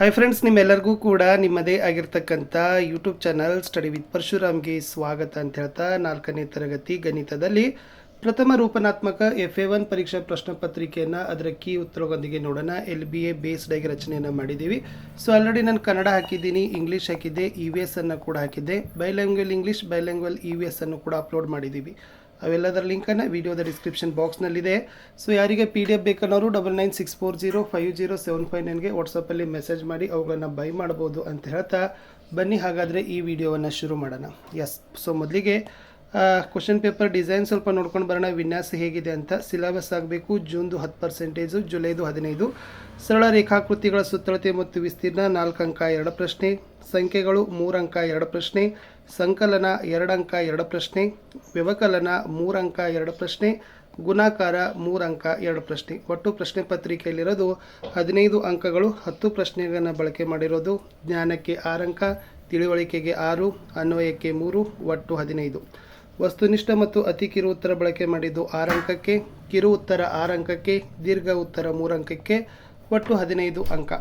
Hi friends, ನಿಮ್ಮೆಲ್ಲರಿಗೂ ಕೂಡ ನಿಮ್ಮದೇ ಆಗಿರ್ತಕ್ಕಂಥ ಯೂಟ್ಯೂಬ್ ಚಾನಲ್ ಸ್ಟಡಿ ವಿತ್ ಪರಶುರಾಮ್ಗೆ ಸ್ವಾಗತ ಅಂತ ಹೇಳ್ತಾ 4ನೇ ತರಗತಿ ಗಣಿತದಲ್ಲಿ ಪ್ರಥಮ ರೂಪನಾತ್ಮಕ FA1 ಪರೀಕ್ಷಾ ಪ್ರಶ್ನೆ ಪತ್ರಿಕೆಯನ್ನು ಅದರ ಕೀ ಉತ್ತರಗಳೊಂದಿಗೆ ನೋಡೋಣ. LBA ಬೇಸ್ಡ್ ಆಗಿ ರಚನೆಯನ್ನು ಮಾಡಿದ್ದೀವಿ. ಸೊ ಆಲ್ರೆಡಿ ನಾನು ಕನ್ನಡ ಹಾಕಿದ್ದೀನಿ, ಇಂಗ್ಲೀಷ್ ಹಾಕಿದ್ದೆ, EVS ಅನ್ನು ಕೂಡ ಹಾಕಿದ್ದೆ, ಬೈಲ್ಯಾಂಗ್ವೇಜ್ ಇಂಗ್ಲೀಷ್, ಬೈಲ್ಯಾಂಗ್ವೇಜ್ EVS ಅನ್ನು ಕೂಡ ಅಪ್ಲೋಡ್ ಮಾಡಿದ್ದೀವಿ. ಅವೆಲ್ಲದರ ಲಿಂಕನ್ನು ವಿಡಿಯೋದ ಡಿಸ್ಕ್ರಿಪ್ಷನ್ ಬಾಕ್ಸ್ನಲ್ಲಿದೆ. ಸೊ ಯಾರಿಗೆ PDF ಬೇಕನ್ನೋರು 9964050759ಗೆ ವಾಟ್ಸಪ್ಪಲ್ಲಿ ಮೆಸೇಜ್ ಮಾಡಿ ಅವುಗಳನ್ನು ಬೈ ಮಾಡ್ಬೋದು ಅಂತ ಹೇಳ್ತಾ ಬನ್ನಿ ಹಾಗಾದರೆ ಈ ವಿಡಿಯೋವನ್ನು ಶುರು ಮಾಡೋಣ. ಸೊ ಮೊದಲಿಗೆ ಕ್ವಶನ್ ಪೇಪರ್ ಡಿಸೈನ್ ಸ್ವಲ್ಪ ನೋಡ್ಕೊಂಡು ಬರೋಣ. ವಿನ್ಯಾಸ ಹೇಗಿದೆ ಅಂತ. ಸಿಲೆಬಸ್ ಆಗಬೇಕು. ಜೂನ್ದು 10%, ಜುಲೈದು 15. ಸರಳ ರೇಖಾಕೃತಿಗಳ ಸುತ್ತಳತೆ ಮತ್ತು ವಿಸ್ತೀರ್ಣ 4 ಅಂಕ 2 ಪ್ರಶ್ನೆ. ಸಂಖ್ಯೆಗಳು 3 ಅಂಕ 2 ಪ್ರಶ್ನೆ. ಸಂಕಲನ 2 ಅಂಕ 2 ಪ್ರಶ್ನೆ. ವ್ಯವಕಲನ 3 ಅಂಕ 2 ಪ್ರಶ್ನೆ. ಗುಣಾಕಾರ 3 ಅಂಕ 2 ಪ್ರಶ್ನೆ. ಒಟ್ಟು ಪ್ರಶ್ನೆ ಪತ್ರಿಕೆಯಲ್ಲಿರೋದು 15 ಅಂಕಗಳು. 10 ಪ್ರಶ್ನೆಗಳನ್ನು ಬಳಕೆ ಮಾಡಿರೋದು. ಜ್ಞಾನಕ್ಕೆ 6 ಅಂಕ, ತಿಳಿವಳಿಕೆಗೆ 6, ಅನ್ವಯಕ್ಕೆ 3, ಒಟ್ಟು 15. ವಸ್ತುನಿಷ್ಠ ಮತ್ತು ಅತಿ ಕಿರು ಉತ್ತರ ಬಳಕೆ ಮಾಡಿದ್ದು 6 ಅಂಕಕ್ಕೆ, ಕಿರು ಉತ್ತರ 6 ಅಂಕಕ್ಕೆ, ದೀರ್ಘ ಉತ್ತರ 3 ಅಂಕಕ್ಕೆ, ಒಟ್ಟು 15 ಅಂಕ.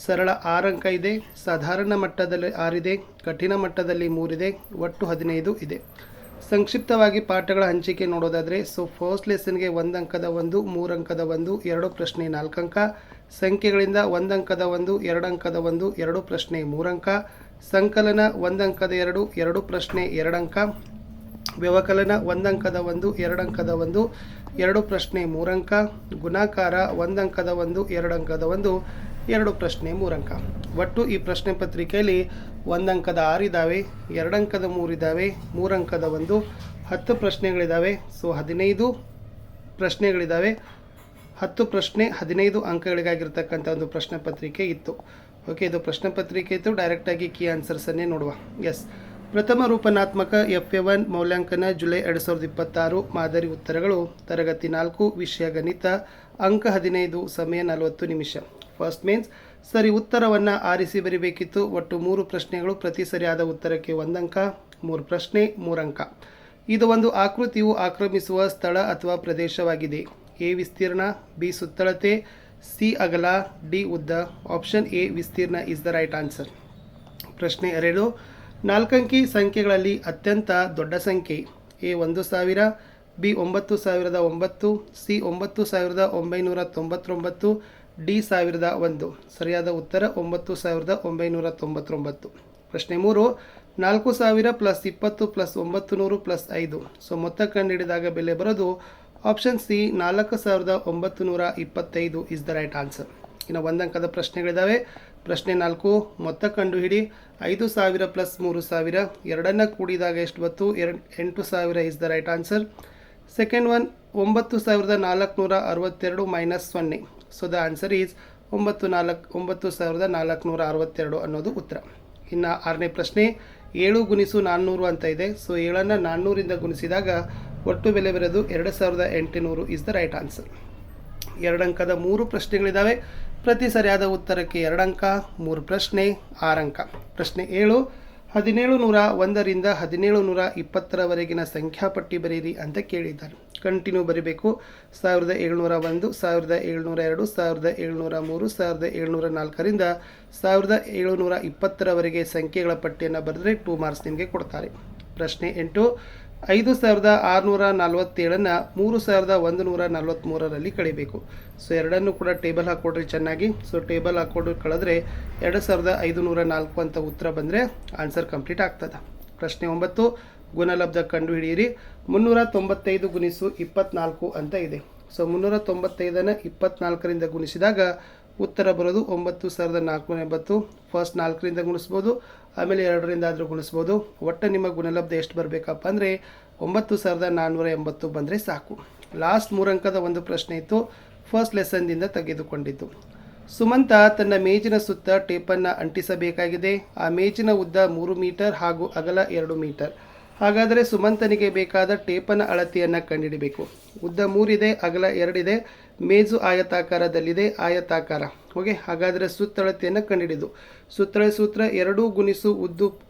ಸರಳ 6 ಅಂಕ ಇದೆ, ಸಾಧಾರಣ ಮಟ್ಟದಲ್ಲಿ 6 ಇದೆ, ಕಠಿಣ ಮಟ್ಟದಲ್ಲಿ 3 ಇದೆ, ಒಟ್ಟು 15 ಇದೆ. ಸಂಕ್ಷಿಪ್ತವಾಗಿ ಪಾಠಗಳ ಹಂಚಿಕೆ ನೋಡೋದಾದರೆ, ಸೊ ಫಸ್ಟ್ ಲೆಸನ್ಗೆ 1 ಅಂಕದ 1, 3 ಅಂಕದ 1, 2 ಪ್ರಶ್ನೆ 4 ಅಂಕ. ಸಂಖ್ಯೆಗಳಿಂದ 1 ಅಂಕದ 1, 2 ಅಂಕದ 1, 2 ಪ್ರಶ್ನೆ 3 ಅಂಕ. ಸಂಕಲನ 1 ಅಂಕದ 2, 2 ಪ್ರಶ್ನೆ 2 ಅಂಕ. ವ್ಯವಕಲನ 1 ಅಂಕದ 1, 2 ಅಂಕದ 1, 2 ಪ್ರಶ್ನೆ 3 ಅಂಕ. ಗುಣಾಕಾರ 1 ಅಂಕದ 1, 2 ಅಂಕದ 1, 2 ಪ್ರಶ್ನೆ 3 ಅಂಕ. ಒಟ್ಟು ಈ ಪ್ರಶ್ನೆ ಪತ್ರಿಕೆಯಲ್ಲಿ 1 ಅಂಕದ 6 ಇದ್ದಾವೆ, 2 ಅಂಕದ 3 ಇದ್ದಾವೆ, 3 ಅಂಕದ 1, 10 ಪ್ರಶ್ನೆಗಳಿದ್ದಾವೆ. ಸೊ 15 ಪ್ರಶ್ನೆಗಳಿದ್ದಾವೆ. 10 ಪ್ರಶ್ನೆ 15 ಅಂಕಗಳಿಗಾಗಿರ್ತಕ್ಕಂಥ ಒಂದು ಪ್ರಶ್ನೆ ಪತ್ರಿಕೆ ಇತ್ತು. ಓಕೆ, ಇದು ಪ್ರಶ್ನೆ ಪತ್ರಿಕೆ ಇತ್ತು. ಡೈರೆಕ್ಟಾಗಿ ಕೀ ಆನ್ಸರ್ಸನ್ನೇ ನೋಡುವ. ಪ್ರಥಮ ರೂಪನಾತ್ಮಕ FA1 ಮೌಲ್ಯಾಂಕನ ಜುಲೈ 2026. ಮಾದರಿ ಉತ್ತರಗಳು ತರಗತಿ 4, ವಿಷಯ ಗಣಿತ, ಅಂಕ 15, ಸಮಯ 40 ನಿಮಿಷ. ಫಸ್ಟ್ ಮೀನ್ಸ್ ಸರಿ ಉತ್ತರವನ್ನು ಆರಿಸಿ ಬರೀಬೇಕಿತ್ತು. ಒಟ್ಟು 3 ಪ್ರಶ್ನೆಗಳು. ಪ್ರತಿ ಸರಿಯಾದ ಉತ್ತರಕ್ಕೆ 1 ಅಂಕ. 3 ಪ್ರಶ್ನೆ 3 ಅಂಕ. ಇದು ಒಂದು ಆಕೃತಿಯು ಆಕ್ರಮಿಸುವ ಸ್ಥಳ ಅಥವಾ ಪ್ರದೇಶವಾಗಿದೆ. A ವಿಸ್ತೀರ್ಣ, B ಸುತ್ತಳತೆ, C ಅಗಲ, D ಉದ್ದ. ಆಪ್ಷನ್ A ವಿಸ್ತೀರ್ಣ ಇಸ್ ದ ರೈಟ್ ಆನ್ಸರ್. ಪ್ರಶ್ನೆ 2. 4 ಅಂಕಿ ಸಂಖ್ಯೆಗಳಲ್ಲಿ ಅತ್ಯಂತ ದೊಡ್ಡ ಸಂಖ್ಯೆ. A 1000, B 9009, C 9999, D 1001. ಸರಿಯಾದ ಉತ್ತರ 9999. ಪ್ರಶ್ನೆ 3. 4000 ಪ್ಲಸ್ 20 ಪ್ಲಸ್ 900 ಪ್ಲಸ್ 5. ಸೊ ಮೊತ್ತ ಕಂಡುಹಿಡಿದಾಗ ಬೆಲೆ ಬರೋದು option C 4925 is the right answer. ಇನ್ನು 1 ಅಂಕದ ಪ್ರಶ್ನೆಗಳಿದ್ದಾವೆ. ಪ್ರಶ್ನೆ 4. ಮೊತ್ತ ಕಂಡುಹಿಡಿ. 5000 ಪ್ಲಸ್ 3000, ಎರಡನ್ನು ಕೂಡಿದಾಗ ಎಷ್ಟು ಬಂತು? 8000 is the right answer. Second one 9462 minus 0. So the answer is 9462 ಅನ್ನೋದು ಉತ್ತರ. ಇನ್ನು 6ನೇ ಪ್ರಶ್ನೆ. 7 ಗುಣಿಸು 400 ಅಂತ ಇದೆ. ಸೊ 7ಅನ್ನು 400ರಿಂದ ಗುಣಿಸಿದಾಗ ಒಟ್ಟು ಬೆಲೆ ಬರೋದು 2800 ಇಸ್ ದ ರೈಟ್ ಆನ್ಸರ್. 2 ಅಂಕದ 3 ಪ್ರಶ್ನೆಗಳಿದ್ದಾವೆ. ಪ್ರತಿ ಸರಿಯಾದ ಉತ್ತರಕ್ಕೆ 2 ಅಂಕ. 3 ಪ್ರಶ್ನೆ 6 ಅಂಕ. ಪ್ರಶ್ನೆ 7. 1701ರಿಂದ 1720ರವರೆಗಿನ ಸಂಖ್ಯಾಪಟ್ಟಿ ಬರೀರಿ ಅಂತ ಕೇಳಿದ್ದಾರೆ. ಕಂಟಿನ್ಯೂ ಬರೀಬೇಕು. 1701, 1702, 1703, 1704ರಿಂದ 1720ರವರೆಗೆ ಸಂಖ್ಯೆಗಳ ಪಟ್ಟಿಯನ್ನು ಬರೆದರೆ 2 ಮಾರ್ಕ್ಸ್ ನಿಮಗೆ ಕೊಡ್ತಾರೆ. ಪ್ರಶ್ನೆ 8. 5647ನ್ನು 3143ರಲ್ಲಿ ಕಳಿಬೇಕು. ಸೊ ಎರಡನ್ನು ಕೂಡ ಟೇಬಲ್ ಹಾಕ್ಕೊಡ್ರಿ ಚೆನ್ನಾಗಿ. ಸೊ ಟೇಬಲ್ ಹಾಕ್ಕೊಂಡು ಕಳೆದ್ರೆ 2504 ಅಂತ ಉತ್ತರ ಬಂದರೆ ಆನ್ಸರ್ ಕಂಪ್ಲೀಟ್ ಆಗ್ತದೆ. ಪ್ರಶ್ನೆ 9. ಗುಣಲಬ್ಧ ಕಂಡುಹಿಡಿಯಿರಿ. 395 ಗುಣಿಸು 24 ಅಂತ ಇದೆ. ಸೊ 395ನ್ನು 24ರಿಂದ ಗುಣಿಸಿದಾಗ ಉತ್ತರ ಬರೋದು 9480. ಫಸ್ಟ್ 4ರಿಂದ ಗುಣಿಸ್ಬೋದು, ಆಮೇಲೆ 2ರಿಂದ ಆದರೂ ಗುಣಿಸ್ಬೋದು. ಒಟ್ಟು ನಿಮ್ಮ ಗುಣಲಬ್ಧ ಎಷ್ಟು ಬರಬೇಕಪ್ಪ ಅಂದರೆ 9480 ಬಂದರೆ ಸಾಕು. ಲಾಸ್ಟ್ 3 ಅಂಕದ ಒಂದು ಪ್ರಶ್ನೆ ಇತ್ತು, ಫಸ್ಟ್ ಲೆಸನ್ದಿಂದ ತೆಗೆದುಕೊಂಡಿದ್ದು. ಸುಮಂತ ತನ್ನ ಮೇಜಿನ ಸುತ್ತ ಟೇಪನ್ನು ಅಂಟಿಸಬೇಕಾಗಿದೆ. ಆ ಮೇಜಿನ ಉದ್ದ 3 ಮೀಟರ್ ಹಾಗೂ ಅಗಲ 2 ಮೀಟರ್. ಹಾಗಾದರೆ ಸುಮಂತನಿಗೆ ಬೇಕಾದ ಟೇಪನ ಅಳತೆಯನ್ನು ಕಂಡುಹಿಡಬೇಕು. ಉದ್ದ 3 ಇದೆ, ಅಗಲ 2 ಇದೆ, ಮೇಜು ಆಯತಾಕಾರದಲ್ಲಿದೆ. ಆಯತಾಕಾರ. ಓಕೆ, ಹಾಗಾದರೆ ಸುತ್ತಳತೆಯನ್ನು ಕಂಡುಹಿಡಿದು. ಸುತ್ತಳೆ ಸೂತ್ರ 2 ಗುಣಿಸು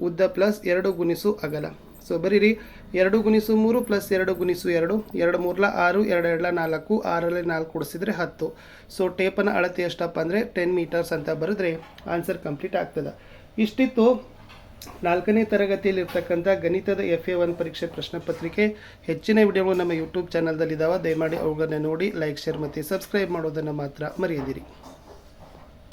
ಉದ್ದ ಪ್ಲಸ್ 2 ಗುಣಿಸು ಅಗಲ. ಸೊ ಸೊ ಬರೀರಿ 2×3 + 2×2 2 3 6 2 2 4 6ರಲ್ಲಿ 4 ಕೂಡಿಸಿದ್ರೆ 10. ಸೊ ಟೇಪನ ಅಳತೆ ಎಷ್ಟಪ್ಪ ಅಂದರೆ 10 ಮೀಟರ್ಸ್ ಅಂತ ಬರೆದ್ರೆ ಆನ್ಸರ್ ಕಂಪ್ಲೀಟ್ ಆಗ್ತದೆ. ಇಷ್ಟಿತ್ತು 4ನೇ ತರಗತಿಯಲ್ಲಿರ್ತಕ್ಕಂಥ ಗಣಿತದ FA1 ಪರೀಕ್ಷೆ ಪ್ರಶ್ನೆ ಪತ್ರಿಕೆ. ಹೆಚ್ಚಿನ ವಿಡಿಯೋಗಳು ನಮ್ಮ ಯೂಟ್ಯೂಬ್ ಚಾನಲ್ದಲ್ಲಿದ್ದಾವೆ. ದಯಮಾಡಿ ಅವುಗಳನ್ನ ನೋಡಿ ಲೈಕ್, ಶೇರ್ ಮತ್ತು ಸಬ್ಸ್ಕ್ರೈಬ್ ಮಾಡೋದನ್ನು ಮಾತ್ರ ಮರೆಯದಿರಿ.